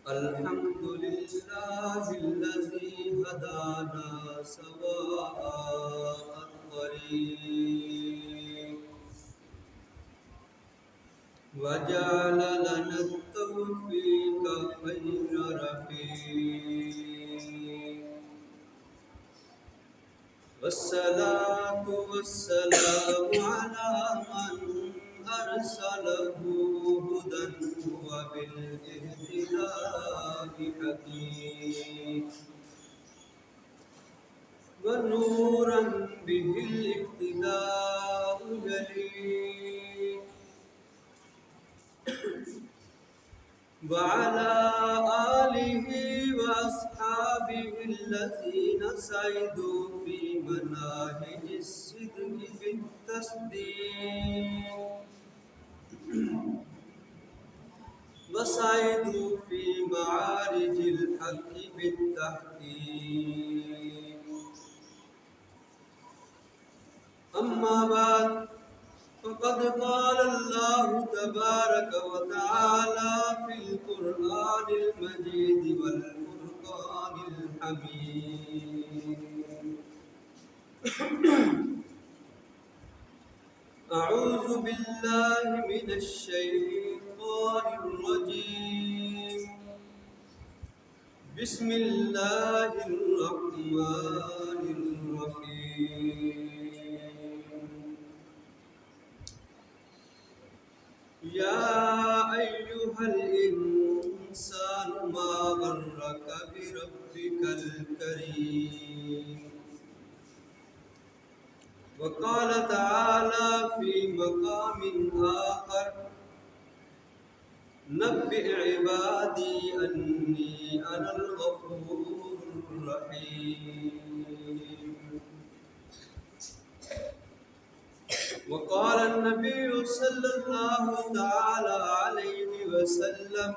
الحمد لله الذي هدانا سواء الطريق وجعل لنا التوفيق خير رفيق والصلاة والسلام على من أرسله هدى وبالاهتداء حكيم ونورا به الاقتداء يليق وعلى آله وأصحابه الذين سعدوا في مناهج الصدق بالتصديق وسعدوا في معارج الحق بالتحقيق. أما بعد فقد قال الله تبارك وتعالى في القرآن المجيد والفرقان الحميد: أعوذ بالله من الشيطان الرجيم. بسم الله الرحمن الرحيم. يا أيها الإنسان ما غرك بربك الكريم. وقال تعالى في مقام آخر: نبئ عبادي أني أنا الغفور الرحيم. وقال النبي صلى الله تعالى عليه وسلم: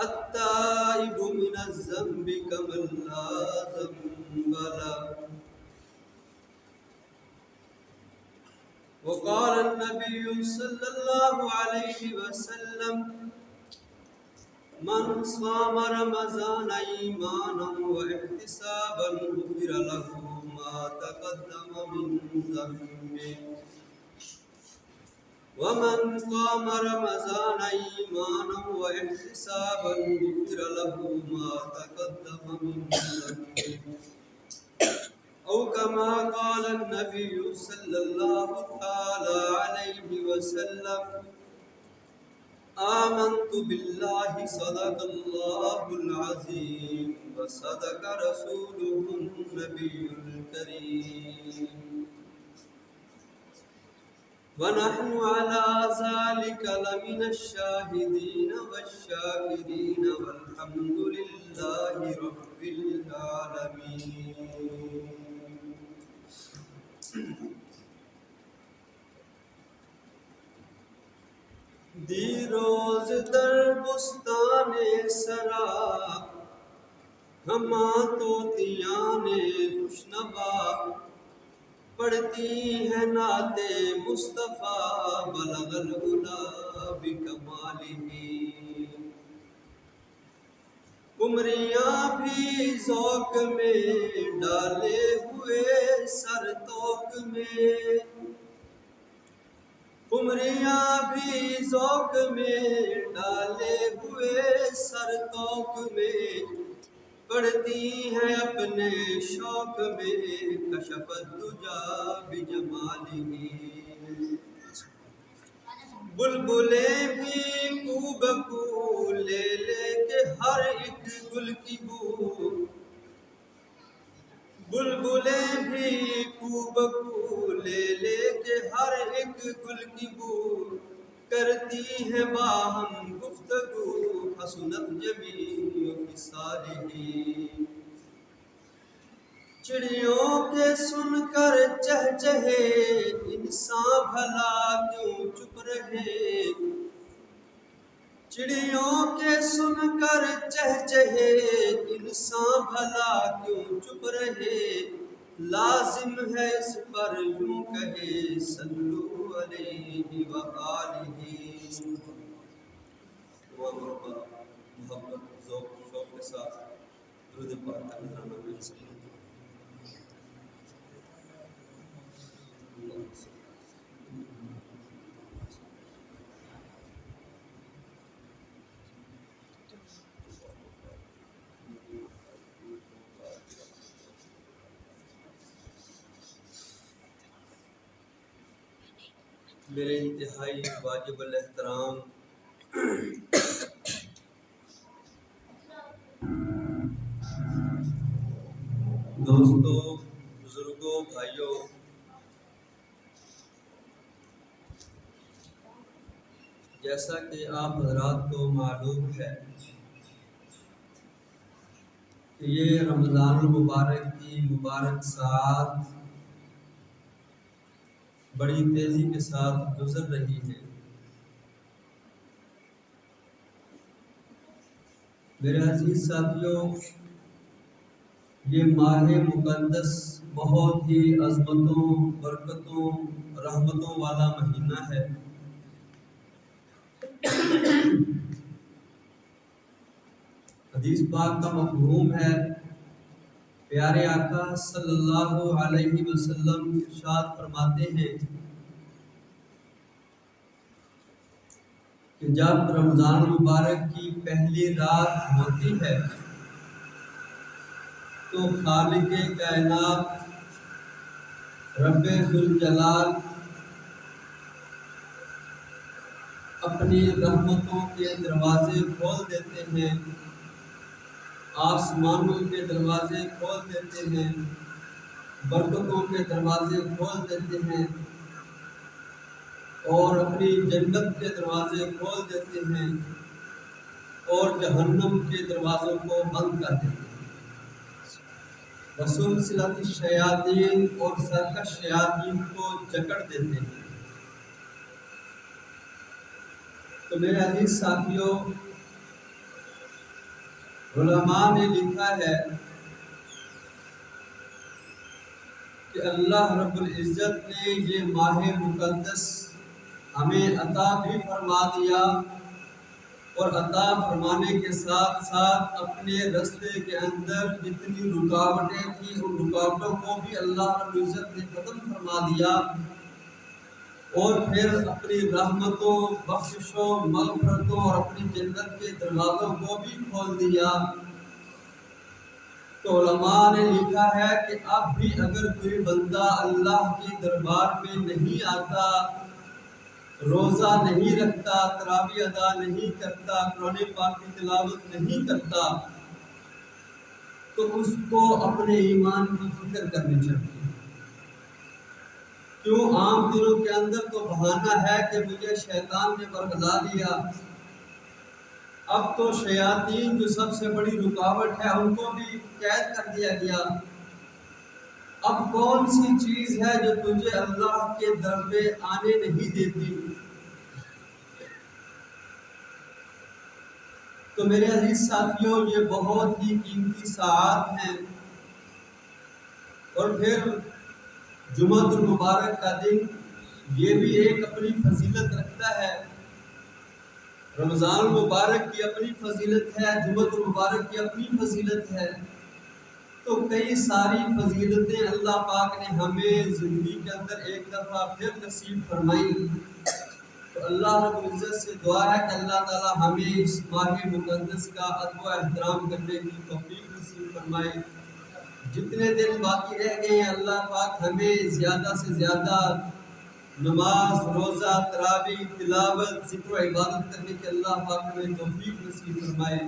التائب من الذنب كمن لا ذنب له. وقال النبي صلى الله عليه وسلم: من صام رمضان إيمانا واحتسابا غفر له ما تقدم من ذنبه ومن قام رمضان إيمانا واحتسابا غفر له ما تقدم من ذنبه أو كما قال النبي صلى الله تعالى عليه وسلم: آمنت بالله صدق الله العظيم وصدق رسوله النبي الكريم ونحن على ذلك لمن الشاهدين والشاكرين والحمد لله رب العالمين. دی روز در بستان سرا ہما طوطیان خوشنوا پڑھتی ہیں نعت مصطفیٰ بلغ العلا بکمالہ. قمریاں بھی ذوق میں ڈالے ہوئے سر توق میں، قمریاں بھی ذوق میں ڈالے ہوئے سر توق میں، پڑھتی ہیں اپنے شوق میں کشف الدجا بجمالہ. بلبلیں بھی کو بکو لے لے کے ہر ایک گل کی بو، بلبلیں بھی کو بکو لے لے کے ہر ایک گل کی بو، کرتی ہیں باہم گفتگو حسنت جمیع خصالہ. چڑیوں کے سن کر چہچہے انسان بھلا کیوں چپ رہے، چڑیوں کے سن کر چہچہے انسان بھلا کیوں چپ رہے، لازم ہے اس پر یوں کہے صلو علیہ وآلہ. محبت ذوق شوق کے ساتھ درود پاک کا نذرانہ پیش کریں۔ میرے انتہائی واجب الاحترام دوستوں، بزرگوں، بھائیوں، جیسا کہ آپ حضرات کو معلوم ہے کہ یہ رمضان المبارک کی مبارک ساعت بڑی تیزی کے ساتھ گزر رہی ہے۔ میرے عزیز ساتھیوں، یہ ماہ مقدس بہت ہی عظمتوں، برکتوں، رحمتوں والا مہینہ ہے۔ حدیث پاک کا مفہوم ہے، پیارے آقا صلی اللہ علیہ وسلم ارشاد فرماتے ہیں کہ جب رمضان مبارک کی پہلی رات ہوتی ہے تو خالق کائنات رب ذوالجلال اپنی رحمتوں کے دروازے کھول دیتے ہیں، آسمانوں کے دروازے کھول دیتے ہیں، برکتوں کے دروازے کھول دیتے ہیں اور اپنی جنت کے دروازے کھول دیتے ہیں اور جہنم کے دروازوں کو بند کر دیتے ہیں۔ وسلسلۃ الشیاطین اور سرکش شیاطین کو جکڑ دیتے ہیں۔ تو میرے عزیز ساتھیوں، علماء نے لکھا ہے کہ اللہ رب العزت نے یہ ماہ مقدس ہمیں عطا بھی فرما دیا اور عطا فرمانے کے ساتھ ساتھ اپنے رستے کے اندر جتنی رکاوٹیں تھیں ان رکاوٹوں کو بھی اللہ رب العزت نے ختم فرما دیا اور پھر اپنی رحمتوں، بخششوں، مغفرتوں اور اپنی جنت کے دروازوں کو بھی کھول دیا۔ تو علماء نے لکھا ہے کہ اب بھی اگر کوئی بندہ اللہ کے دربار میں نہیں آتا، روزہ نہیں رکھتا، تراویح ادا نہیں کرتا، قرآن پاک کی تلاوت نہیں کرتا، تو اس کو اپنے ایمان کی فکر کرنی چاہیے۔ کیوں عام دنوں کے اندر تو بہانہ ہے کہ مجھے شیطان نے برگلا لیا، اب تو شیاطین جو سب سے بڑی رکاوٹ ہے ان کو بھی قید کر دیا گیا، اب کون سی چیز ہے جو تجھے اللہ کے در پہ آنے نہیں دیتی؟ تو میرے عزیز ساتھیوں، یہ بہت ہی قیمتی ساعات ہیں۔ اور پھر جمعۃ المبارک کا دن، یہ بھی ایک اپنی فضیلت رکھتا ہے۔ رمضان المبارک کی اپنی فضیلت ہے، جمعۃ المبارک کی اپنی فضیلت ہے، تو کئی ساری فضیلتیں اللہ پاک نے ہمیں زندگی کے اندر ایک دفعہ پھر نصیب فرمائی۔ تو اللہ رب العزت سے دعا ہے کہ اللہ تعالی ہمیں اس ماہ مقدس کا ادب و احترام کرنے کی توفیق نصیب فرمائے۔ جتنے دن باقی رہ گئے ہیں اللہ پاک ہمیں زیادہ سے زیادہ نماز، روزہ، تراویح، تلاوت، ذکر و عبادت کرنے کے اللہ پاک ہمیں توفیق نصیب فرمائے۔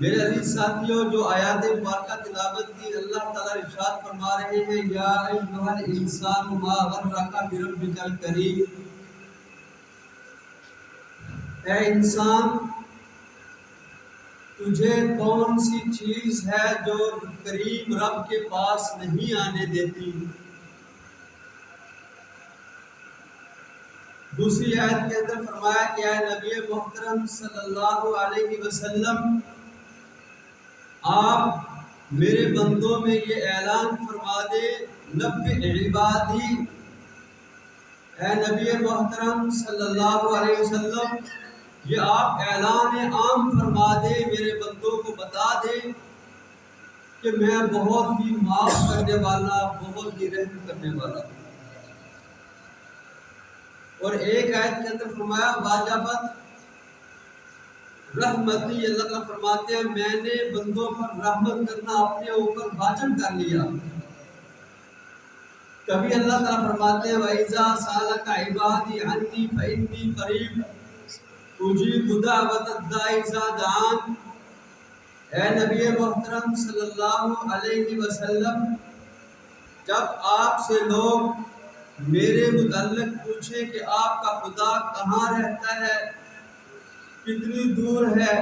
میرے عزیز ساتھیوں، جو آیات مبارکہ تلاوت کی، اللہ تعالیٰ ارشاد فرما رہے ہیں، یا ایھا الانسان ما غرک بربک الکریم، اے انسان تجھے کون سی چیز ہے جو کریم رب کے پاس نہیں آنے دیتی؟ دوسری آیت کے اندر فرمایا کہ اے نبی محترم صلی اللہ علیہ وسلم، آپ میرے بندوں میں یہ اعلان فرما دے، نبئ عبادی، اے نبی محترم صلی اللہ علیہ وسلم یہ آپ اعلان عام فرما دیں، میرے بندوں کو بتا دیں کہ میں بہت ہی معاف کرنے والا، بہت ہی رحم کرنے والا ہوں۔ اور ایک آیت کے اندر فرمایا واجبت رحمتی، اللہ تعالیٰ فرماتے ہیں میں نے بندوں پر رحمت کرنا اپنے اوپر واجب کر لیا۔ کبھی اللہ تعالیٰ فرماتے ہیں وَإِذَا سَأَلَكَ عِبَادِي عَنِّي فَإِنِّي قَرِيبٌ أُجِيبُ دَعْوَةَ الدَّاعِ إِذَا دَعَانِ۔ اے نبی محترم صلی اللہ علیہ وسلم، جب آپ سے لوگ میرے متعلق پوچھیں کہ آپ کا خدا کہاں رہتا ہے، کتنی دور ہے،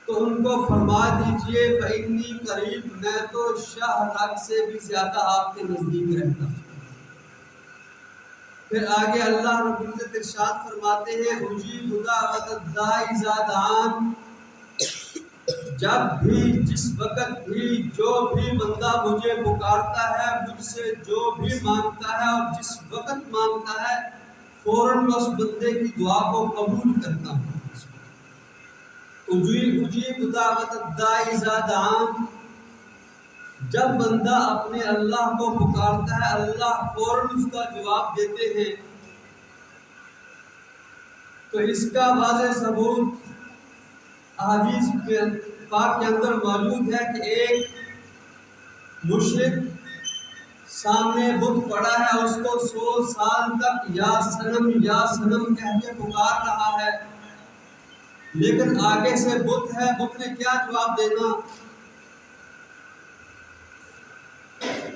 تو ان کو فرما دیجئے فَإِنِّي قریب، میں تو شاہ راگ سے بھی زیادہ آپ کے نزدیک رہتا ہوں۔ پھر آگے اللہ رب العزت ارشاد فرماتے ہیں اجیب دعوت الداعی اذا دعان، جب بھی، جس وقت بھی، جو بھی بندہ مجھے پکارتا ہے، مجھ سے جو بھی مانگتا ہے اور جس وقت مانگتا ہے، فوراً میں اس بندے کی دعا کو قبول کرتا ہوں۔ اجیب دعوت الداعی اذا دعان، جب بندہ اپنے اللہ کو پکارتا ہے، اللہ فوراً اس کا جواب دیتے ہیں۔ تو اس کا واضح ثبوت احادیث پاک کے اندر موجود ہے کہ ایک مشرک سامنے بت پڑا ہے، اس کو 100 سال تک یا سنم کہہ کے پکار رہا ہے، لیکن آگے سے بت ہے، بت نے کیا جواب دینا؟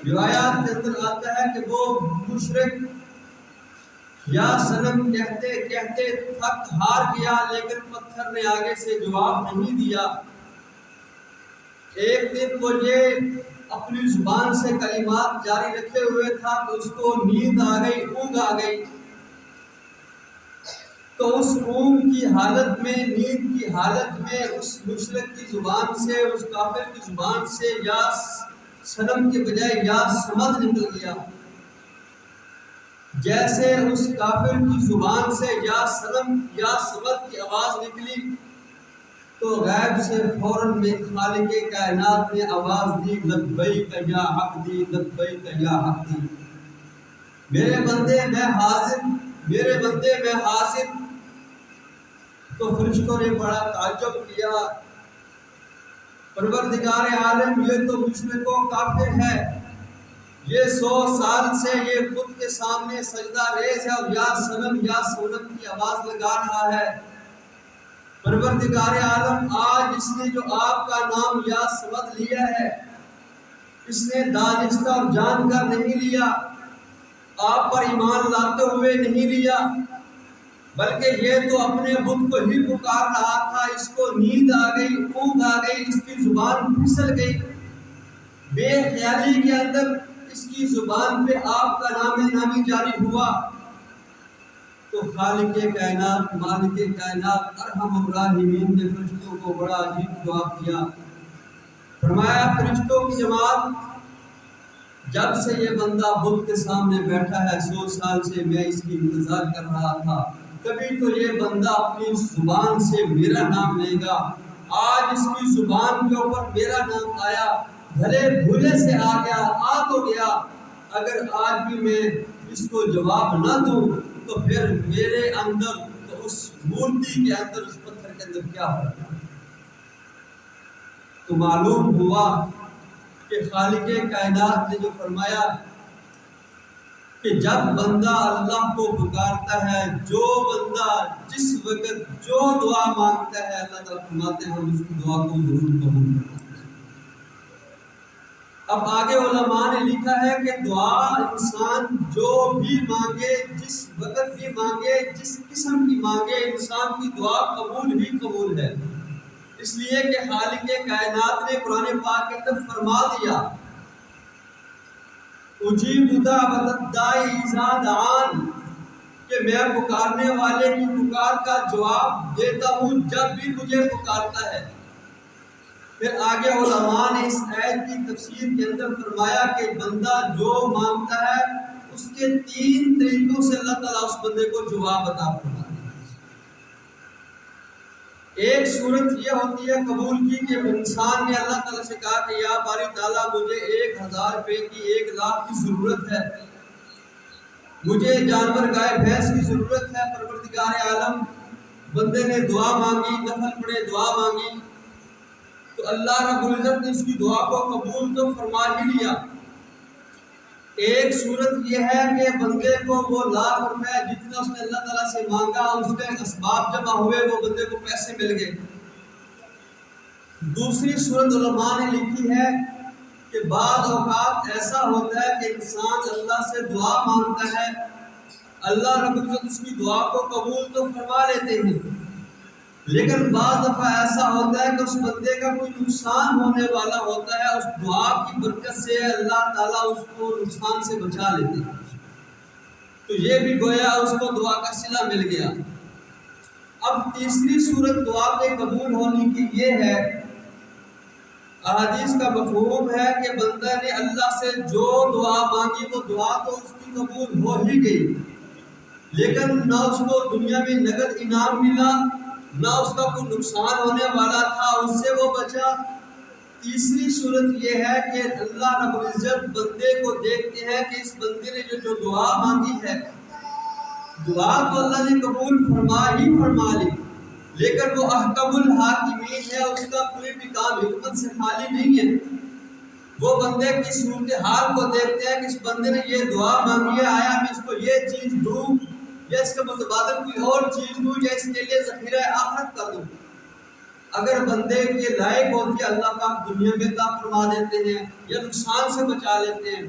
روایات کے اندر آتا ہے کہ وہ مشرک یا سنم کہتے کہتے تھک ہار گیا، لیکن پتھر نے آگے سے جواب نہیں دیا۔ ایک دن وہ یہ اپنی زبان سے کلمات جاری رکھے ہوئے تھا کہ اس کو نیند آ گئی، اونگ آ گئی، تو اس اونگ کی حالت میں، نیند کی حالت میں اس مشرک کی زبان سے، اس کافر کی زبان سے یا سنم کے بجائے یا سمد نکل گیا۔ جیسے اس کافر کی زبان سے یا سنم یا سمد کی آواز نکلی تو غیب سے فوراً میں خالق کائنات نے آواز دی لبیک یا عبدی، لبیک یا عبدی، میرے بندے میں حاضر، میرے بندے میں حاضر۔ تو فرشتوں نے بڑا تعجب کیا، پروردگار عالم یہ تو مشرک و کافر ہے، یہ 100 سال سے یہ بت کے سامنے سجدہ ریز ہے اور یا سنم کی آواز لگا رہا ہے۔ پروردگار عالم آج اس نے جو آپ کا نام یا سمد لیا ہے، اس نے دانستہ اور جان کر نہیں لیا، آپ پر ایمان لاتے ہوئے نہیں لیا، بلکہ یہ تو اپنے بت کو ہی پکار رہا تھا، اس کو نیند آ گئی، اونگ آ گئی، اس کی زبان پھسل گئی، بے خیالی کے اندر اس کی زبان پہ آپ کا نامی جاری ہوا۔ تو خالق کائنات، مالک کائنات، ارحم الراحمین نے فرشتوں کو بڑا عجیب جواب دیا، فرمایا فرشتوں کی جماعت، جب سے یہ بندہ بت کے سامنے بیٹھا ہے 100 سال سے میں اس کی انتظار کر رہا تھا، کبھی تو یہ بندہ اپنی زبان سے میرا نام لے گا، آج اس کی زبان کے اوپر میرا نام آیا، بھلے بھولے سے آ گیا، آ تو گیا، اگر آج بھی میں اس کو جواب نہ دوں تو پھر میرے اندر، تو اس مورتی کے اندر، اس پتھر کے اندر کیا ہوگا؟ تو معلوم ہوا کہ خالق کائنات نے جو فرمایا کہ جب بندہ اللہ کو پکارتا ہے، جو بندہ جس وقت جو دعا مانگتا ہے، اللہ تعالیٰ فرماتے ہیں ہم اس کی دعا کو ضرور قبول کرتے ہیں۔ اب آگے علماء نے لکھا ہے کہ دعا انسان جو بھی مانگے، جس وقت بھی مانگے، جس قسم کی مانگے، انسان کی دعا قبول ہی قبول ہے، اس لیے کہ خالق کائنات نے قرآن پاک کے اندر فرما دیا اجیب دعوت الداعی اذا دعان، کہ میں پکارنے والے کی پکار کا جواب دیتا ہوں جب بھی مجھے پکارتا ہے۔ پھر آگے علماء نے اس آیت کی تفسیر کے اندر فرمایا کہ بندہ جو مانگتا ہے اس کے 3 طریقوں سے اللہ تعالیٰ اس بندے کو جواب عطا فرماتا ہے۔ ایک صورت یہ ہوتی ہے قبول کی کہ انسان نے اللہ تعالیٰ سے کہا کہ یا باری تعالیٰ مجھے 1000 روپے کی 1,00,000 کی ضرورت ہے، مجھے جانور گائے بھینس کی ضرورت ہے۔ پروردگار عالم، بندے نے دعا مانگی، نفل پڑھے، دعا مانگی، تو اللہ رب العزت نے اس کی دعا کو قبول تو فرما ہی لیا۔ ایک صورت یہ ہے کہ بندے کو وہ 1,00,000 روپے جتنا اس نے اللہ تعالیٰ سے مانگا اس کے اسباب جمع ہوئے، وہ بندے کو پیسے مل گئے۔ دوسری صورت علماء نے لکھی ہے کہ بعض اوقات ایسا ہوتا ہے کہ انسان اللہ سے دعا مانگتا ہے، اللہ رب العزت اس کی دعا کو قبول تو فرما لیتے ہیں، لیکن بعض دفعہ ایسا ہوتا ہے کہ اس بندے کا کوئی نقصان ہونے والا ہوتا ہے، اس دعا کی برکت سے اللہ تعالیٰ اس کو نقصان سے بچا لیتے ہیں، تو یہ بھی گویا اس کو دعا کا صلہ مل گیا۔ اب تیسری صورت دعا کے قبول ہونے کی یہ ہے، احادیث کا مفہوم ہے کہ بندہ نے اللہ سے جو دعا مانگی وہ دعا تو اس کی قبول ہو ہی گئی، لیکن نہ اس کو دنیا میں نقد انعام ملا، نہ اس کا کوئی نقصان ہونے والا تھا، اس سے وہ بچا۔ تیسری صورت یہ ہے کہ اللہ رب العزت بندے کو دیکھتے ہیں کہ اس بندے نے جو دعا مانگی ہے، دعا تو اللہ نے قبول فرما ہی فرما لی، لیکن وہ احکم الحاکمین ہے، اس کا کوئی بھی کام حکمت سے خالی نہیں ہے۔ وہ بندے کی صورتحال کو دیکھتے ہیں کہ اس بندے نے یہ دعا مانگی ہے، آیا میں اس کو یہ چیز دوں یا اس کے متبادل کوئی اور چیز دوں یا اس کے لیے ذخیرہ آخرت کر دوں۔ اگر بندے کے لائق ہوتی ہے اللہ پاک دنیا میں عطا فرما دیتے ہیں یا نقصان سے بچا لیتے ہیں۔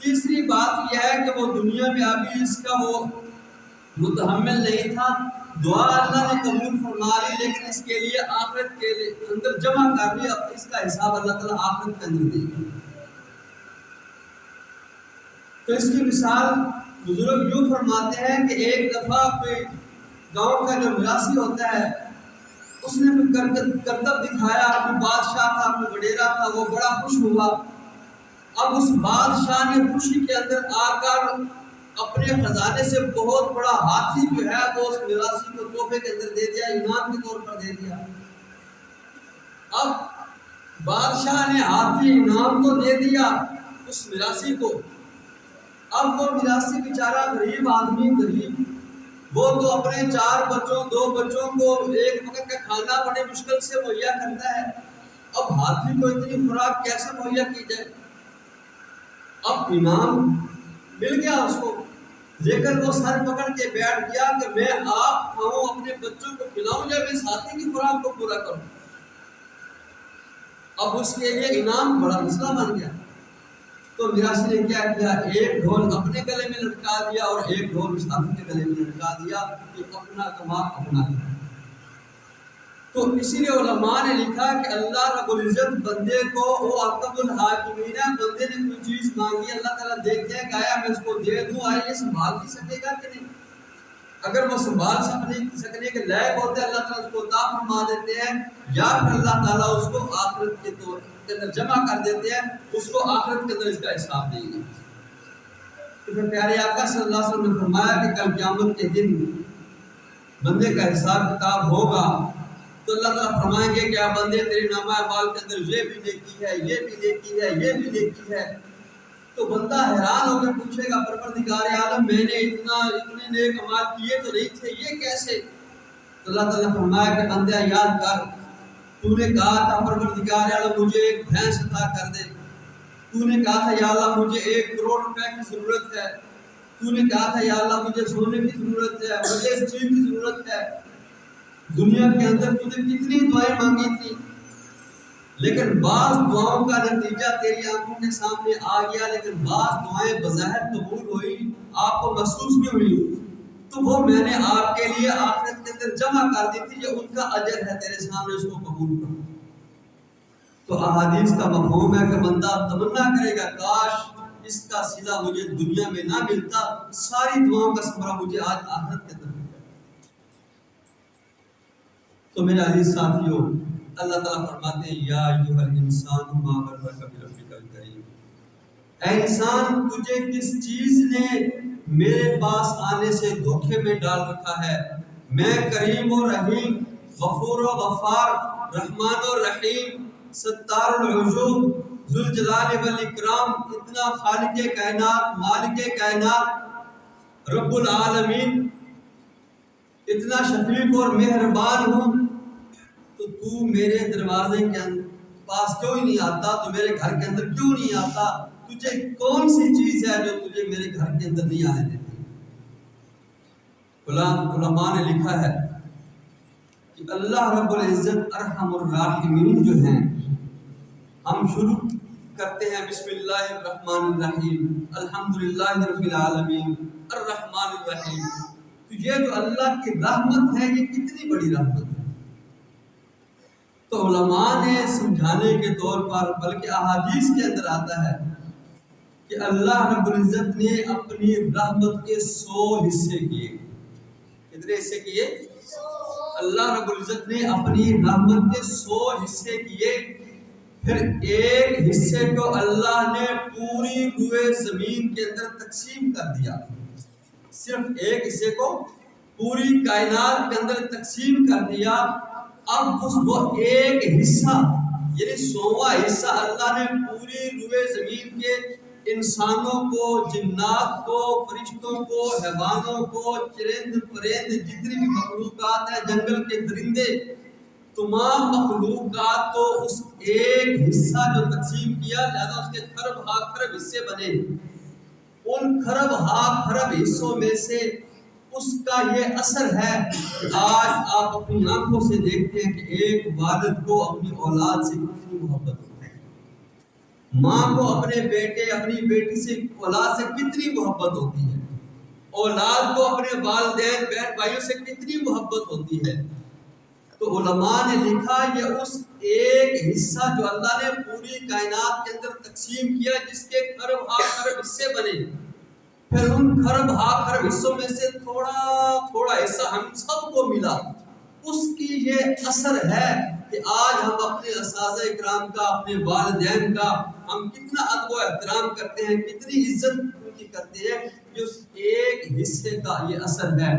تیسری بات یہ ہے کہ وہ دنیا میں ابھی اس کا وہ متحمل نہیں تھا، دعا اللہ نے قبول فرما لی، لیکن اس کے لیے آخرت کے اندر جمع کر لی، اب اس کا حساب اللہ تعالیٰ آخرت کے اندر دے گا۔ تو اس کی مثال بزرگ یوں فرماتے ہیں کہ ایک دفعہ کوئی گاؤں کا جو مراسی ہوتا ہے اس نے کرتب دکھایا، کوئی بادشاہ تھا، کوئی وڈیرا تھا، وہ بڑا خوش ہوا۔ اب اس بادشاہ نے خوشی کے اندر آ کر اپنے خزانے سے بہت بڑا ہاتھی جو ہے وہ اس مراسی کو تحفے کے اندر دے دیا، انعام کے طور پر دے دیا۔ اب بادشاہ نے ہاتھی انعام تو دے دیا اس مراسی کو، اب وہ مراسی بیچارہ غریب آدمی، غریب، وہ تو اپنے 4 بچوں 2 بچوں کو ایک وقت کا کھانا بڑے مشکل سے مہیا کرتا ہے، اب ہاتھی کو اتنی خوراک کیسے مہیا کی جائے؟ اب انعام مل گیا اس کو، لیکن وہ سر پکڑ کے بیٹھ گیا کہ میں آپ کھاؤں، اپنے بچوں کو کھلاؤں یا میں ہاتھی کی خوراک کو پورا کروں؟ اب اس کے لیے انعام بڑا مسئلہ بن گیا۔ تو میراثی نے کیا کیا، ایک ڈھول اپنے گلے میں لٹکا دیا اور ایک ڈھول اس آدمی کے گلے میں لٹکا دیا کہ اپنا کما اپنا کما۔ تو اسی لیے علماء نے لکھا کہ اللہ رب العزت بندے کو، وہ احکم الحاکمین ہے، بندے نے کوئی چیز مانگی اللہ تعالیٰ دیکھتے ہیں کہ آیا میں اس کو دے دوں، آیا یہ سنبھال نہیں سکے گا کہ نہیں؟ اگر وہ سنبھال سکنے کے لائق ہوتے اللہ تعالیٰ اس کو عطا فرما دیتے ہیں، یا پھر اللہ تعالیٰ اس کو آخرت کے طور کے اندر جمع کر دیتے ہیں، اس کو آخرت کے اندر اس کا حساب دیں گے۔ تو پھر پیارے آقا صلی اللہ علیہ وسلم نے فرمایا کہ کل قیامت کے دن بندے کا حساب کتاب ہوگا تو اللہ تعالیٰ فرمائیں گے کہ آپ بندے تیرے نامہ اعمال کے اندر یہ بھی نیکی ہے، یہ بھی نیکی ہے، یہ بھی نیکی ہے۔ تو بندہ حیران ہو کر پوچھے گا پروردگار عالم میں نے اتنے نیک اعمال کیے تو نہیں تھے، یہ کیسے؟ تو اللہ تعالیٰ نے فرمایا کہ بندہ یاد کر، تو نے کہا تھا پروردگار عالم مجھے ایک بھینس عطا کر دے، تو نے کہا تھا یا اللہ مجھے 1 کروڑ روپے کی ضرورت ہے، تو نے کہا تھا یا اللہ مجھے سونے کی ضرورت ہے، مجھے اس چیز کی ضرورت ہے۔ دنیا کے اندر تو نے کتنی دعائیں مانگی تھی، لیکن بعض دعاؤں کا نتیجہ تیری آنکھوں کے سامنے آ گیا، لیکن بعض دعائیں بظاہر قبول ہوئی، آپ کو محسوس بھی ہوئی، تو وہ میں نے آپ کے لیے آخرت کے اندر جمع کر دی تھی، یہ ان کا اجر ہے تیرے سامنے، اس کو قبول کرو۔ تو احادیث کا مفہوم ہے کہ بندہ تمنا کرے گا کاش اس کا صلہ مجھے دنیا میں نہ ملتا، ساری دعاؤں کا ثمرہ مجھے آج آخرت کے اندر ملتا۔ تو میرے عزیز ساتھیوں، اللہ تعالیٰ فرماتے ہیں یا ایھا الانسان ما غرک بربک الکریم، اے انسان تجھے کس چیز نے میرے پاس آنے سے دھوکے میں ڈال رکھا ہے؟ میں کریم و رحیم، غفور و غفار، رحمان و رحیم، ستار العیوب، ذوالجلال والاکرام، اتنا خالق کائنات، مالک کائنات، رب العالمین، اتنا شفیق اور مہربان ہوں، تو میرے دروازے کے پاس کیوں ہی نہیں آتا؟ تو میرے گھر کے اندر کیوں نہیں آتا؟ تجھے کون سی چیز ہے جو تجھے میرے گھر کے اندر نہیں آنے دیتی؟ علماء نے لکھا ہے کہ اللہ رب العزت ارحم الراحمین جو ہیں، ہم شروع کرتے ہیں بسم اللہ الرحمن الرحیم، الحمدللہ رب العالمین الرحمن الرحیم، تو یہ جو اللہ کی رحمت ہے یہ کتنی بڑی رحمت ہے۔ تو علماء نے سمجھانے کے طور پر، بلکہ احادیث کے اندر آتا ہے کہ اللہ رب العزت نے اپنی رحمت کے 100 حصے کیے۔ کتنے حصے کیے؟ اللہ رب العزت نے اپنی رحمت کے 100 حصے کیے، پھر ایک حصے کو اللہ نے پوری روئے زمین کے اندر تقسیم کر دیا۔ صرف ایک حصے کو پوری کائنات کے اندر تقسیم کر دیا۔ اب وہ ایک حصہ یعنی 100واں حصہ اللہ نے پوری روئے زمین کے انسانوں کو، جنات کو، فرشتوں کو، حیوانوں کو، چرند پرند، جتنی بھی مخلوقات ہیں، جنگل کے درندے، تمام مخلوقات کو اس ایک حصہ جو تقسیم کیا، لہذا اس کے خرب ہا خرب حصے بنے۔ ان خرب ہا خرب حصوں میں سے اس کا یہ اثر ہے کہ آج آپ اپنی آنکھوں سے دیکھتے ہیں کہ ایک والد کو اپنی اولاد سے کتنی محبت ہوتی ہے، ماں کو اپنے بیٹے، اپنی بیٹی سے، اولاد سے کتنی محبت ہوتی ہے، اولاد کو اپنے والدین، بہن بھائیوں سے کتنی محبت ہوتی ہے۔ تو علماء نے لکھا یہ اس ایک حصہ جو اللہ نے پوری کائنات کے اندر تقسیم کیا، جس کے خرب ہا خرب حصے بنے، پھر ان خرب ہا خرب حصوں میں سے تھوڑا تھوڑا حصہ ہم سب کو ملا، اس کی یہ اثر ہے کہ آج ہم اپنے اساتذہ اکرام کا، اپنے والدین کا ہم کتنا ادب و احترام کرتے ہیں، کتنی عزت ان کی کرتے ہیں، یہ اس ایک حصے کا یہ اثر ہے۔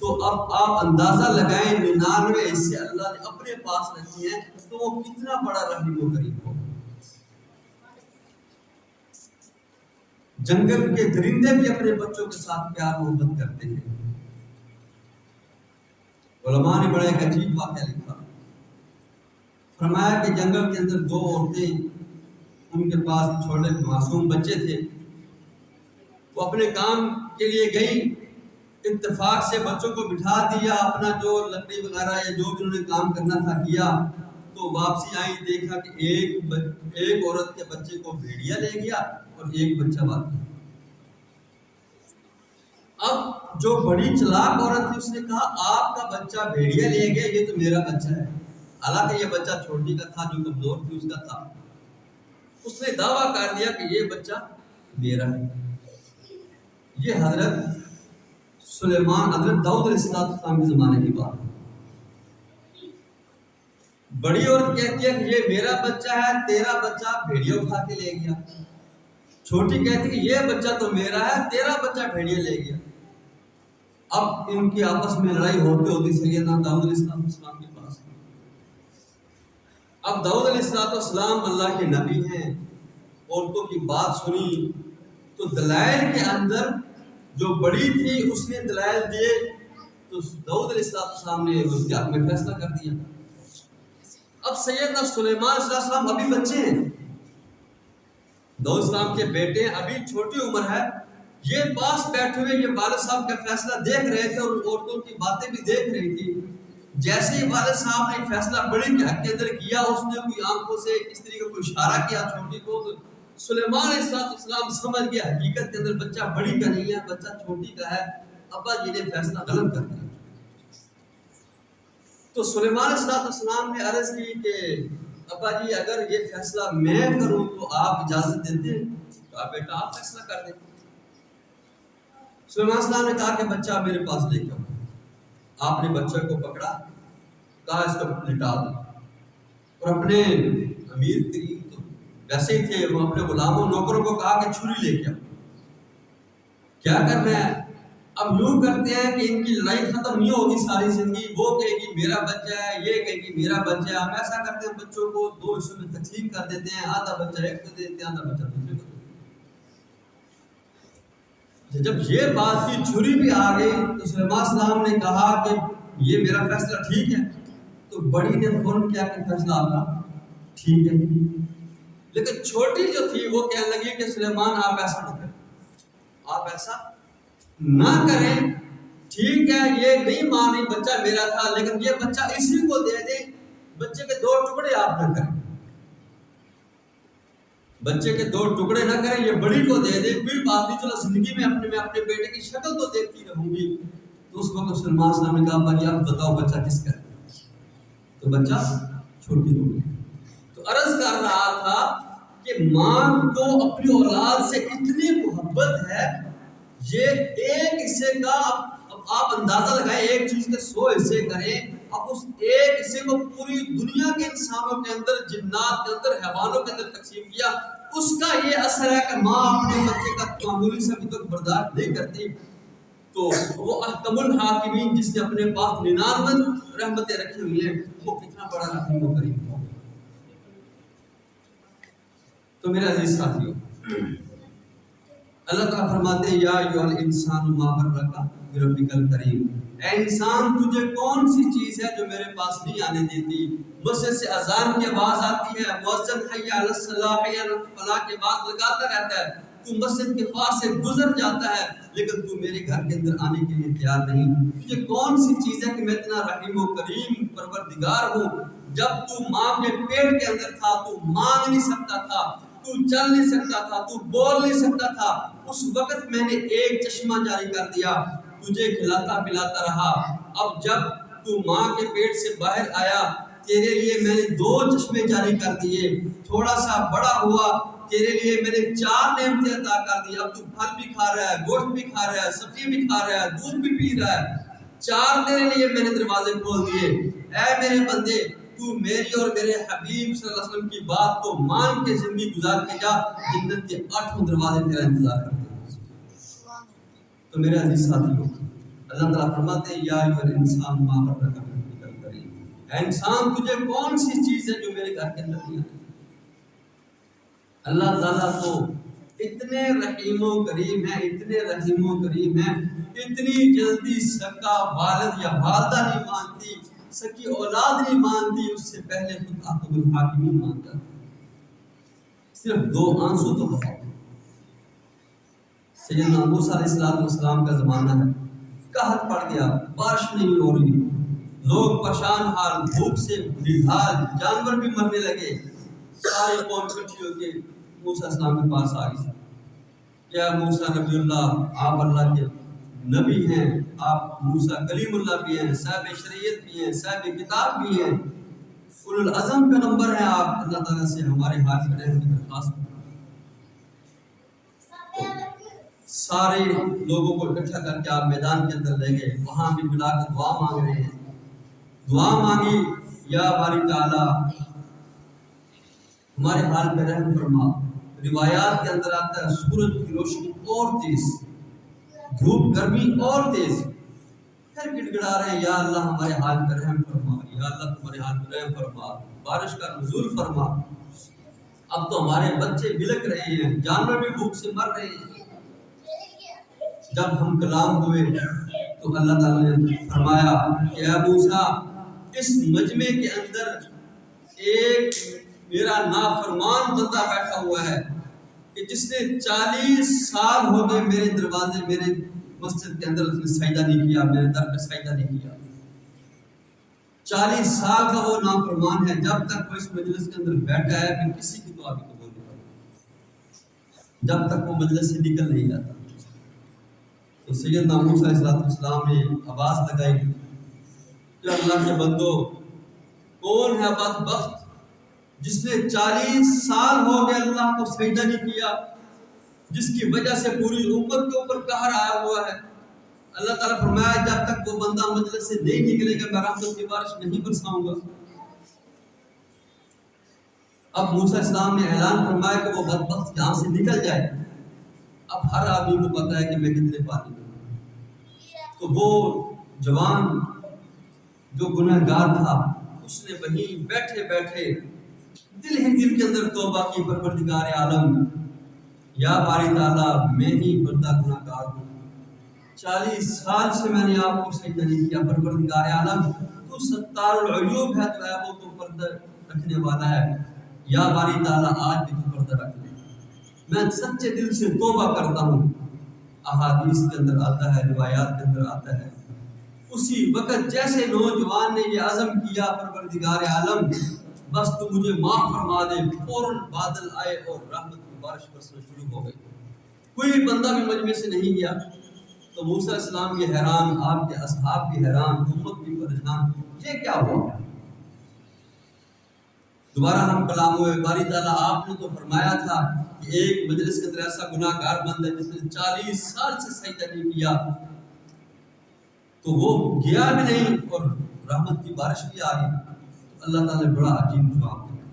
تو اب آپ اندازہ لگائیں 99 حصے اللہ نے اپنے پاس رکھے ہیں، تو وہ کتنا بڑا رحیم و کریم ہو۔ جنگل کے درندے بھی اپنے بچوں کے ساتھ پیار محبت کرتے ہیں۔ علماء نے بڑا ایک عجیب واقعہ لکھا، فرمایا کہ جنگل کے اندر 2 عورتیں، ان کے پاس چھوٹے معصوم بچے تھے، وہ اپنے کام کے لیے گئیں، اتفاق سے بچوں کو بٹھا دیا، اپنا جو لکڑی وغیرہ یا جو بھی انہوں نے کام کرنا تھا کیا، تو واپسی آئی، دیکھا کہ ایک عورت کے بچے کو بھیڑیا لے گیا اور ایک بچہ باقی۔ اب جو بڑی چلاک عورت تھی اس نے کہا آپ کا بچہ بھیڑیا لے گیا، یہ تو میرا بچہ ہے، حالانکہ یہ بچہ چھوٹی کا تھا، جو کمزور تھی اس کا تھا۔ اس نے دعویٰ کر دیا کہ یہ بچہ میرا ہے۔ یہ حضرت سلیمان، حضرت داؤد علیہ السلام کے زمانے کی بات ہے۔ بڑی عورت کہتی ہے کہ یہ میرا بچہ ہے، تیرا بچہ بھیڑیا اٹھا کے لے گیا۔ چھوٹی کہتی ہے کہ یہ بچہ تو میرا ہے، تیرا بچہ بھیڑیا لے گیا۔ اب ان کی آپس میں لڑائی ہوتے ہوتی سیدنا داؤد علیہ السلام کے پاس۔ اب داؤد علیہ السلام اللہ کے نبی ہیں، عورتوں کی بات سنی تو دلائل کے اندر جو بڑی تھی اس نے دلائل دیے، تو داؤد علیہ السلام نے اس کے حق میں فیصلہ کر دیا۔ اب سیدنا سلیمان علیہ السلام ابھی بچے ہیں، داؤد السلام کے بیٹے ہیں، ابھی چھوٹی عمر ہے، یہ پاس بیٹھے ہوئے یہ والد صاحب کا فیصلہ دیکھ رہے تھے اور عورتوں کی باتیں بھی دیکھ رہی تھی۔ جیسے ہی والد صاحب نے فیصلہ بڑی کے حق کے اندر کیا، اس نے کوئی آنکھوں سے کس طریقے کو اشارہ کیا چھوٹی کو، تو سلیمان علیہ السلام سمجھ گیا حقیقت کے اندر بچہ بڑی کا نہیں ہے، بچہ چھوٹی کا ہے، ابا جی نے فیصلہ غلط کر دیا۔ تو سلیمان علیہ السلام نے عرض کی کہ ابا جی اگر یہ فیصلہ میں کروں تو آپ اجازت دیتے ہیں؟ کہا بیٹا آپ فیصلہ کر دیں۔ سلیمان علیہ السلام نے کہا کہ بچہ میرے پاس لے کے آؤ۔ آپ نے بچہ کو پکڑا، کہا اس کو لٹا دو، اور اپنے امیر ترین تو ویسے ہی تھے، وہ اپنے غلاموں نوکروں کو کہا کہ چھری لے کے آؤ، کیا کرنا ہے؟ اب یوں کرتے ہیں کہ ان کی لڑائی ختم نہیں ہوگی ساری زندگی، وہ کہے گی میرا بچہ ہے، یہ کہے گی میرا بچہ ہے۔ ہم ایسا کرتے ہیں بچوں کو دو حصوں میں تقسیم کر دیتے ہیں، آدھا بچہ ایک کو دیتے ہیں، آدھا بچہ دوسرے کو دیتے ہیں۔ جب یہ بات کی چھری بھی آ گئی تو سلیمان السلام نے کہا کہ یہ میرا فیصلہ ٹھیک ہے، تو بڑی نے فوراً کیا کہ فیصلہ آپ کا ٹھیک ہے، لیکن چھوٹی جو تھی وہ کہنے لگی کہ سلیمان آپ ایسا نہ کریں، آپ ایسا نہ کریں، ٹھیک ہے یہ نہیں مانی بچہ میرا تھا، لیکن یہ بچہ اسی کو دے دیں، بچے کے دو ٹکڑے آپ نہ کریں، بچے کے دو ٹکڑے نہ کریں، یہ بڑی کو دے دیں، کوئی بات نہیں، چلو زندگی میں اپنے بیٹے کی شکل تو دیکھتی رہوں گی۔ تو اس وقت سلمان صاحب نے کہا بھائی اب بتاؤ بچہ کس کا ہے؟ تو بچہ چھوٹی ہو گئی۔ تو عرض کر رہا تھا کہ ماں کو اپنی اولاد سے اتنی محبت ہے، یہ ایک حصے کا اب آپ اندازہ لگائیں، ایک چیز کے 100 حصے کریں، اب اس ایک حصے کو پوری دنیا کے انسانوں کے اندر، جنات کے اندر، حیوانوں کے اندر تقسیم کیا، اس کا یہ اثر ہے کہ ماں اپنے بچے کا معمولی سا بھی تو برداشت نہیں کرتی، تو وہ احکم الحاکمین جس نے اپنے پاس 99 رحمتیں رکھی ہوئی ہیں، وہ کتنا بڑا رحیم و کریم ہے۔ تو میرے عزیز ساتھیو، اللہ تعالیٰ فرماتے ہیں یا ایھا الانسان ما غرک بربک الکریم، اے انسان تجھے کون سی چیز ہے جو میرے پاس نہیں آنے دیتی؟ مسجد سے اذان کی آواز آتی ہے، مؤذن حی علی الصلاۃ حی علی الفلاح کی آواز لگاتا رہتا ہے، تو مسجد کے پاس سے گزر جاتا ہے، لیکن تو میرے گھر کے اندر آنے کے لیے تیار نہیں۔ تجھے کون سی چیز ہے کہ میں اتنا رحیم و کریم پروردگار ہوں؟ جب تو ماں کے پیٹ کے اندر تھا تو مانگ نہیں سکتا تھا، تو چل نہیں سکتا تھا، تو بول نہیں سکتا تھا، اس وقت میں نے ایک چشمہ جاری کر دیا، تجھے کھلاتا پلاتا رہا۔ اب جب تو ماں کے پیٹ سے باہر آیا، تیرے لیے میں نے 2 چشمے جاری کر دیے، تھوڑا سا بڑا ہوا، تیرے لیے میں نے 4 نعمتیں عطا کر دی، اب تو پھل بھی کھا رہا ہے، گوشت بھی کھا رہا ہے، سبزی بھی کھا رہا ہے، دودھ بھی پی رہا ہے، 4 تیرے لیے میں نے دروازے کھول دیے۔ اے میرے بندے، تو میری اور میرے حبیب صلی اللہ علیہ وسلم کی بات کو مان کے زندگی گزار کے جا، جنت کے 8 دروازے تیرا انتظار کرتے ہیں۔ تو میرے عزیز ساتھیو، اللہ تعالیٰ فرماتے ہیں یا ایھا الانسان ما غرک بربک الکریم، اے انسان تجھے کون سی چیز ہے جو میرے گھر کے اندر نہیں آتی؟ اللہ تعالیٰ تو اتنے رحیم و کریم ہے، اتنے رحیم و کریم ہے، اتنی جلدی سکا والد یا والدہ نہیں مانتی، سکی اولاد نہیں مانتی، اس سے پہلے خود احکم الحاکمین مانتا ہے۔ صرف 2 آنسو تو بہاؤ۔ سیدنا موسیٰ علیہ السلام کا زمانہ ہے، قحط پڑ گیا، بارش نہیں ہو رہی، لوگ پریشان حال، بھوک سے بےحال، جانور بھی مرنے لگے، ساری قوم اکٹھی ہو کے موسیٰ علیہ السلام کے پاس آ گئی، کیا موسیٰ نبی اللہ، آپ اللہ کے نبی ہیں، آپ موسیٰ کلیم اللہ بھی ہیں، صاحب شریعت بھی ہیں، صاحب کتاب بھی ہیں، اولو العزم کا نمبر ہے آپ، اللہ تعالیٰ سے ہمارے ہاتھ میں رحم کی درخواست۔ سارے لوگوں کو اکٹھا کر کے آپ میدان کے اندر لے گئے، وہاں بھی بلا کر دعا مانگ رہے ہیں، دعا مانگی یا باری تعالیٰ ہمارے حال پہ رحم فرما۔ روایات کے اندر آتا ہے سورج کی روشنی اور تیز، دھوپ گرمی اور تیز، پھر گڑ گڑا رہے ہیں یا اللہ ہمارے حال پہ رحم فرما، یا اللہ تمہارے حال پہ رحم فرما، بارش کا نزول فرما۔ اب تو ہمارے بچے بلک رہے ہیں، جانور بھی بھوک سے مر رہے ہیں۔ جب ہم کلام ہوئے تو اللہ تعالیٰ نے فرمایا کہ اے موسیٰ، اس مجمع کے اندر ایک میرا نافرمان بندہ بیٹھا ہوا ہے کہ جس نے 40 سال ہو گئے میرے دروازے، میرے مسجد کے اندر اس نے سجدہ نہیں کیا، میرے در پہ سجدہ نہیں کیا، 40 سال کا وہ نافرمان ہے، جب تک وہ اس مجلس کے اندر بیٹھا ہے کہ کسی کی دعا بھی قبول نہیں ہوتی، جب تک وہ مجلس سے نکل نہیں جاتا۔ تو سیدنا موسیٰ علیہ السلام نے آواز لگائی کہ اللہ کے بندو، کون ہے بدبخت جس نے 40 سال ہو گئے اللہ کو سجدہ نہیں کیا، جس کی وجہ سے پوری امت کے اوپر قہر آیا ہوا ہے۔ اللہ تعالیٰ فرمایا جب تک وہ بندہ مجلس سے نہیں نکلے گا میں رحمت کی بارش نہیں برساؤں گا۔ اب موسیٰ علیہ السلام نے اعلان فرمایا کہ وہ بدبخت یہاں سے نکل جائے۔ اب ہر آدمی کو پتا ہے کہ میں کتنے پانی میں ہوں، تو وہ جوان جو گناہ گار تھا اس نے وہیں بیٹھے بیٹھے دل ہی دل کے اندر توبہ کی، پروردگار عالم یا باری تعالیٰ میں ہی بندہ گناہ گار ہوں، 40 سال سے میں نے آپ کو سجدہ نہیں کیا، پروردگار عالم تو ستار العیوب ہے، تو عیبوں کو پردہ رکھنے والا ہے، یا باری تعالیٰ آج بھی تو پردہ رکھ لے، میں سچے دل سے توبہ کرتا ہوں۔ احادیث کے اندر آتا ہے، روایات کے اندر آتا ہے، اسی وقت جیسے نوجوان نے یہ عزم کیا پروردگار عالم بس تو مجھے معاف فرما دے، فوراً بادل آئے اور رحمت کی بارش برسنا شروع ہو گئی، کوئی بندہ بھی مجمع سے نہیں گیا۔ تو موسیٰ علیہ السلام بھی حیران، آپ کے اصحاب بھی حیران، امت بھی پریشان، یہ کیا ہوا؟ دوبارہ ہم کلام ہوئے، باری تعالیٰ آپ نے تو فرمایا تھا کہ ایک مجلس کے اندر ایسا گناہ گار بندہ ہے جس نے 40 سال سے سجدہ نہیں کیا، تو وہ گیا بھی نہیں اور رحمت کی بارش بھی آ گئی۔ اللہ تعالیٰ نے بڑا عجیب جواب دیا،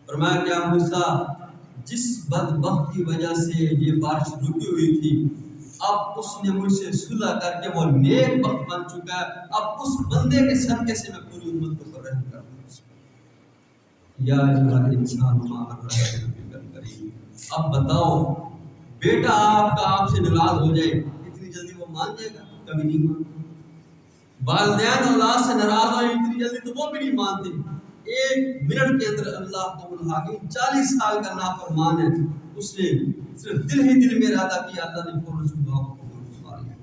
فرمایا کہ موسیٰ جس بدبخت کی وجہ سے یہ بارش رکی ہوئی تھی، اب اس نے مجھ سے صلح کر کے وہ نیک بخت بن چکا ہے، اب اس بندے کے صدقے سے میں پوری امت کو رحم کرتا ہوں۔ یا ایھا انسان ما غرک بربک الکریم، اب بتاؤ بیٹا آپ کا آپ سے ناراض ہو جائے، اتنی جلدی وہ مان جائے گا؟ کبھی نہیں مانتا۔ والدین اولاد سے ناراض ہوئے اتنی جلدی تو وہ بھی نہیں مانتے، ایک منٹ کے اندر اللہ تعالیٰ الحاکم 40 سال کا نافرمان ہے، اس نے صرف دل ہی دل میں ارادہ کیا، اللہ نے فوراً اس کی دعا کو قبول فرما لیا۔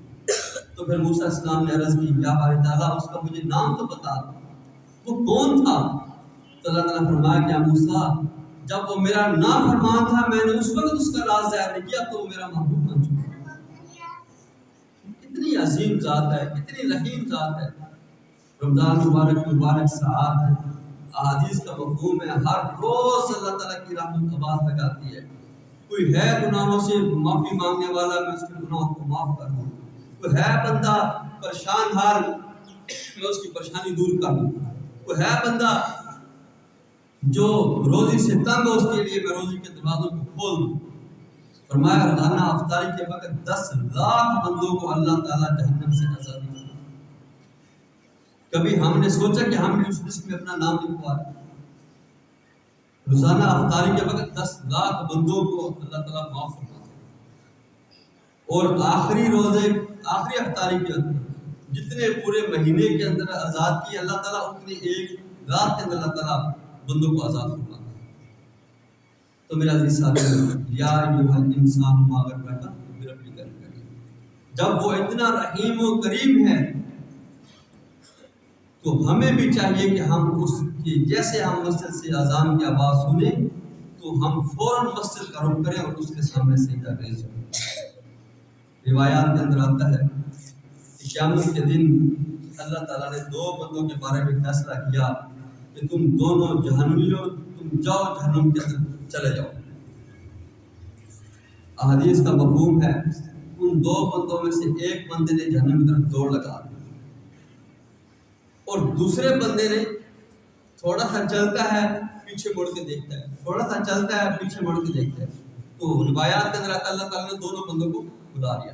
تو پھر موسیٰ علیہ السلام نے عرض کی، یا باری تعالیٰ اس کا مجھے نام تو بتا، وہ کون تھا؟ تو اللہ تعالیٰ نے فرمایا کہ موسیٰ جب وہ میرا نافرمان تھا میں نے اس وقت اس کا راز ظاہر نہیں کیا تو وہ میرا محبوب بن چکا۔ کتنی عظیم ذات ہے، کتنی رحیم ذات ہے۔ رمضان مبارک ساعت ہے، احادیث کا مفہوم ہے، ہر روز اللہ تعالیٰ کی رحمت آواز لگاتی ہے۔ کوئی ہے گناہوں سے معافی مانگنے والا، میں اس کے گناہوں کو معاف کر دوں، کوئی ہے بندہ پریشان حال، میں اس کی پریشانی دور کر دوں، کوئی ہے بندہ جو روزی سے تنگ ہو، اس کے لیے میں روزی کے دروازوں کو کھول دوں۔ فرمایا روزانہ افطاری کے وقت 10 لاکھ بندوں کو اللہ تعالیٰ جہنم سے آزادی دیتا ہے۔ کبھی ہم نے سوچا کہ ہم بھی اس لسٹ میں اپنا نام لکھوا دیں؟ روزانہ افطاری کے وقت 10 لاکھ بندوں کو اللہ تعالیٰ معاف فرماتا ہے، اور آخری روزے آخری افطاری کے اندر جتنے پورے مہینے کے اندر آزاد کی اللہ تعالیٰ، اتنے ایک رات کے اندر اللہ تعالیٰ بندوں کو آزاد فرماتا ہے۔ تو میرا عزیز ساتھیو، یا ایھا الانسان ما غرک بربک الکریم، جب وہ اتنا رحیم و کریم ہے تو ہمیں بھی چاہیے کہ ہم اس کی جیسے ہم مسجد سے اذان کی آواز سنیں تو ہم فوراً مسجد کا رخ کریں اور اس کے سامنے سجدہ ریز ہوں۔ روایات کے اندر آتا ہے کہ قیامت کے دن اللہ تعالیٰ نے 2 بندوں کے بارے میں فیصلہ کیا کہ تم دونوں جہنمیوں، تم جاؤ جہنم کے اندر چلے جاؤ۔ احادیث کا مفہوم ہے ان 2 بندوں میں سے ایک بندے نے جہنم کی طرف دوڑ لگا دی اور دوسرے بندے نے تھوڑا سا چلتا ہے پیچھے مڑ کے دیکھتا ہے، تھوڑا سا چلتا ہے پیچھے مڑ کے دیکھتا ہے۔ تو روایات کے اندر اللہ تعالیٰ نے دونوں بندوں کو بلا دیا۔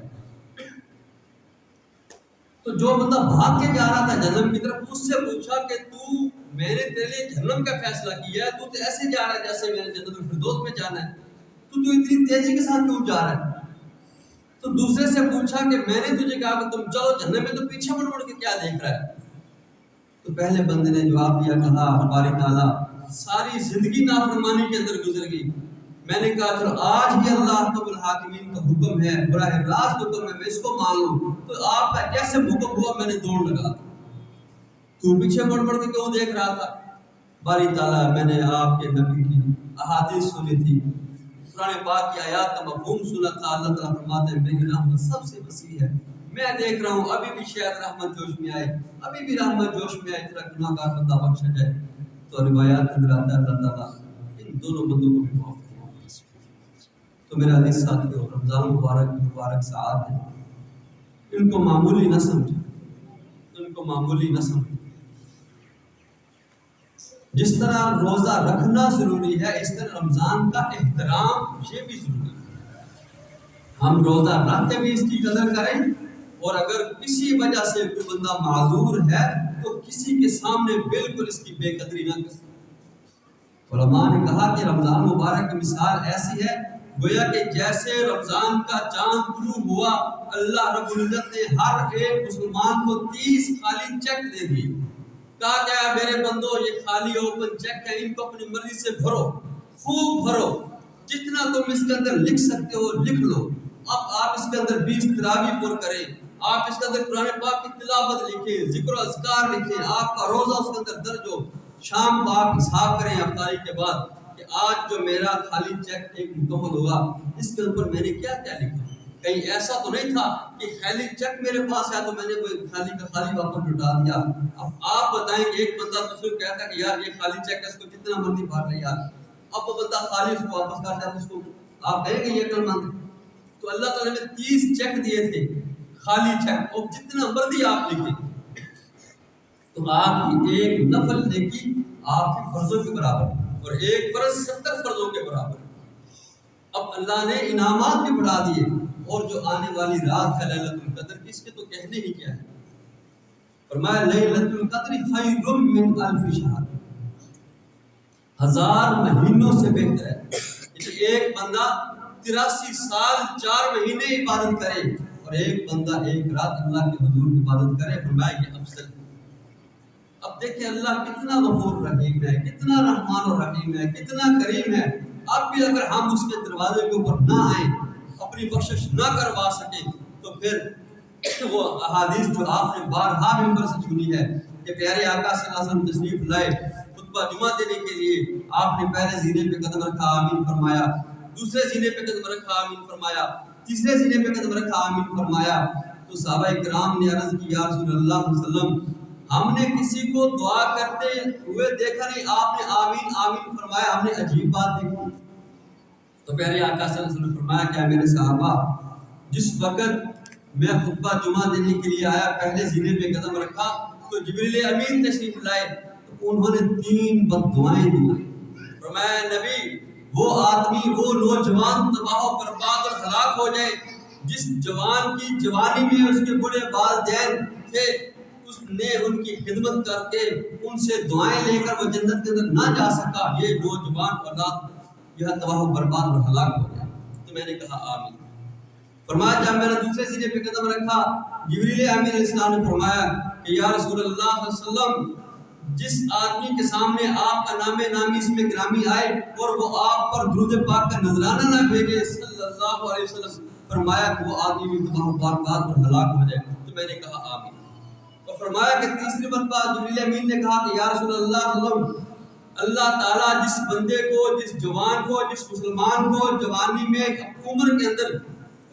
تو جو بندہ بھاگ کے جا رہا تھا جہنم کی طرف، اس سے پوچھا کہ میں نے تیرے لیے جہنم کا فیصلہ کیا ہے، تو ایسے جا رہا ہے جیسے میں نے جنت الفردوس میں جانا ہے، تو اتنی تیزی کے ساتھ کیوں جا رہا ہے؟ تو دوسرے سے پوچھا کہ میں نے تجھے کہا کہ تم چلو جہنم میں، تو پیچھے مڑ مڑ کے کیا دیکھ رہا ہے؟ تو پہلے بندے نے جواب دیا، کہا ہماری تعالیٰ ساری زندگی نافرمانی کے اندر گزر گئی، میں نے کہا چلو آج بھی اللہ رب العالمین کا حکم ہے، براہ راست حکم ہے، میں اس کو مان لوں، تو آپ کا جیسے حکم ہوا میں نے دوڑ لگا، تو پیچھے مڑ مڑ کے کیوں دیکھ رہا تھا؟ باری تعالیٰ میں نے آپ کے نبی کی احادیث سنی تھی، قرآن پاک کی آیات کا مفہوم سنا تھا، اللہ تعالیٰ فرماتے ہیں میری رحمت سب سے وسیع ہے، میں دیکھ رہا ہوں ابھی بھی شاید رحمت جوش میں آئے، ابھی بھی رحمت جوش میں آئے، تیرا گناہ گار بندہ بخشا جائے۔ تو روایات کے اندر آتا ہے اللہ تعالیٰ ان دونوں بندوں کو بھی معاف فرماتا ہے۔ تو میرا عزیز ساتھیو، رمضان مبارک ساعت ہے، ان کو معمولی نہ سمجھیں، ان کو معمولی نہ سمجھیں۔ جس طرح روزہ رکھنا ضروری ہے، اس طرح رمضان کا احترام یہ بھی ضروری ہے۔ ہم روزہ رکھ کے بھی اس کی قدر کریں اور اگر کسی وجہ سے کوئی بندہ معذور ہے تو کسی کے سامنے بالکل اس کی بے قدری نہ کرے۔ علماء نے کہا کہ رمضان مبارک کی مثال ایسی ہے گویا کہ جیسے رمضان کا چاند طلوع ہوا، اللہ رب العزت نے ہر ایک مسلمان کو 30 خالی چیک دے دی، کہا کہ میرے بندو یہ خالی اوپن چیک ہے، ان کو اپنی مرضی سے بھرو، خوب بھرو، جتنا تم اس کے اندر لکھ سکتے ہو لکھ لو۔ اب آپ اس کے اندر 20 تراویح پر کریں، آپ اس کے اندر قرآن پاک کی تلاوت لکھیں، ذکر و اذکار لکھیں، آپ کا روزہ اس کے اندر درج ہو۔ شام کو آپ حساب کریں افطاری کے بعد کہ آج جو میرا خالی چیک ایک مکمل ہوا، اس کے اوپر میں نے کیا کیا لکھا۔ کہیں ایسا تو نہیں تھا کہ خالی چیک میرے پاس ہے تو میں نے کوئی خالی کا خالی واپس لوٹا دیا۔ اب آپ بتائیں کہ ایک بندہ دوسرے کو کہتا ہے کہ یار یہ خالی چیک ہے، اس کو جتنا مرضی بھر لے یار، اب وہ بندہ خالی اس کو واپس کرتا ہے، اس کو آپ کہیں گے یہ عقل مند ہے؟ تو اللہ تعالیٰ نے 30 چیک دیے تھے خالی چیک، اور جتنا مرضی آپ لکھیں تو آپ کی ایک نفل نیکی آپ کے فرضوں کے برابر اور ایک فرض 70 فرضوں کے برابر۔ اب اللہ نے انعامات بھی بڑھا دیے، اور جو آنے والی رات ہے لیلۃ القدر کی، اس کے تو کہنے ہی کیا ہے۔ فرمایا لیلۃ القدر خیر من الف شہر، 1000 مہینوں سے بہتر ہے۔ ایک بندہ 83 سال 4 مہینے عبادت کرے اور ایک بندہ ایک رات اللہ کے حضور عبادت کرے، فرمایا یہ افضل ہے۔ اب دیکھیں اللہ کتنا غفور رحیم ہے، کتنا رحمان و رحیم ہے، کتنا کریم ہے۔ اب بھی اگر ہم اس کے دروازے کے اوپر نہ آئیں، اپنی بخشش نہ کروا سکیں، تو پھر وہ احادیث جو آپ نے بارہا ممبر سے سنی ہے کہ پیارے آقا صلی اللہ علیہ وسلم تشریف لائے خطبہ جمعہ دینے کے لیے، آپ نے پہلے زینے پہ قدم رکھا آمین فرمایا، دوسرے زینے پہ قدم رکھا آمین فرمایا، تیسرے زینے پہ قدم رکھا آمین فرمایا۔ تو صحابہ کرام نے عرض کی یا رسول اللہ صلی اللہ علیہ وسلم ہم نے کسی کو دعا کرتے ہوئے دیکھا نہیں، آپ نے آمین آمین فرمایا، ہم نے عجیب بات دیکھی۔ تو پیارے آقا صلی اللہ علیہ وسلم نے فرمایا کہ میرے صحابہ، جس وقت میں خطبہ جمعہ دینے کے لیے آیا، پہلے زینے پہ قدم رکھا تو جبریل امین تشریف لائے، تو انہوں نے 3 بد دعائیں دی۔ فرمایا نبی وہ آدمی، وہ نوجوان تباہ و برباد اور ہلاک ہو جائے جس جوان کی جوانی میں اس کے بڑے والدین تھے، اس نے ان کی خدمت کر کے ان سے دعائیں لے کر وہ جنت کے اندر نہ جا سکا، یہ نوجوان اولاد یہ تباہ و برباد اور ہلاک ہو گیا۔ تو میں نے کہا آمین۔ فرمایا جب میں نے دوسرے سینے پہ قدم رکھا، جبریل امین علیہ السلام نے فرمایا کہ یا رسول اللہ صلی اللہ علیہ وسلم جس آدمی کے سامنے آپ کا نام نامی اس میں گرامی آئے اور وہ آپ پر درود پاک کا نذرانہ نہ بھیجے صلی اللہ علیہ وسلم، فرمایا کہ وہ آدمی بھی تباہ و برباد اور ہلاک ہو جائے۔ تو میں نے کہا آمین۔ اور فرمایا کہ تیسری مرتبہ جبریل امین نے کہا کہ یا رسول اللہ اللہ تعالیٰ جس بندے کو، جس جوان کو، جس مسلمان کو جوانی میں عمر کے اندر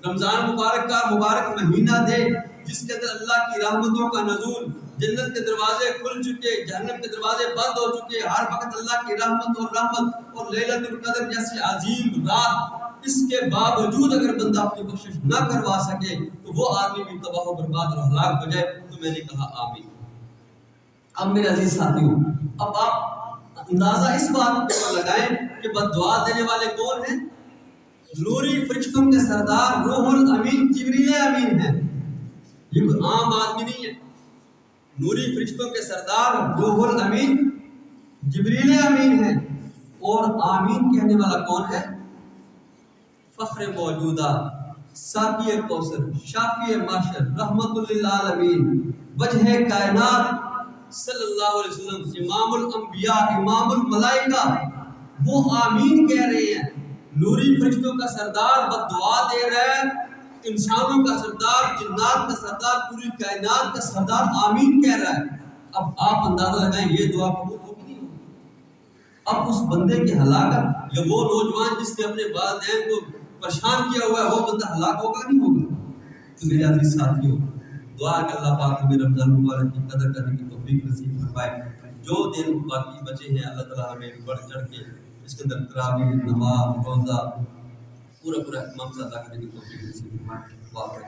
رمضان مبارک کا مبارک مہینہ دے، جس کے اندر اللہ کی رحمتوں کا نزول، جنت کے دروازے کھل چکے، جہنم کے دروازے بند ہو چکے، ہر وقت اللہ کی رحمت اور رحمت اور لیلۃ القدر جیسی عظیم رات، اس کے باوجود اگر بندہ اپنی بخشش نہ کروا سکے تو وہ آدمی بھی تباہ و برباد اور ہلاک ہو جائے۔ تو میں نے کہا آمین۔ اب میرے عزیز ساتھیوں، اب آپ اندازہ اس بات پر لگائیں کہ بد دعا دینے والے کون ہیں؟ نوری فرشتوں کے سردار روح الامین جبریل امین ہیں، یہ کوئی عام آدمی نہیں ہے۔ نوری فرشتوں کے سردار روح الامین جبریل امین ہیں، اور آمین کہنے والا کون ہے؟ فخر موجودہ، ساقی کوثر، شافی محشر، رحمت للعالمین، وجہ کائنات صلی اللہ علیہ وسلم، امام الانبیاء، امام الملائکہ، وہ آمین کہہ رہے ہیں۔ نوری فرشتوں کا سردار بد دعا دے رہا ہے، انسانوں کا سردار، جنات کا سردار، پوری کائنات کا سردار آمین کہہ رہا ہے۔ اب آپ اندازہ لگائیں یہ دعا قبول ہوگی نہیں ہوگی؟ اب اس بندے کی ہلاکت، یا وہ نوجوان جس نے اپنے والدین کو پریشان کیا ہوا ہے، وہ بندہ ہلاک ہوگا نہیں ہوگا؟ تو میرے عزیز ساتھیوں، دعا کہ اللہ پاک ہمیں رمضان مبارک کی قدر کرنے کی توفیق نصیب فرمائے۔ جو دن باقی بچے ہیں اللہ تعالیٰ ہمیں بڑھ چڑھ کے اس کے اندر تراویح، نماز، روزہ، پورا اہتمام سے ادا کرنے کی توفیق نصیب فرمائے۔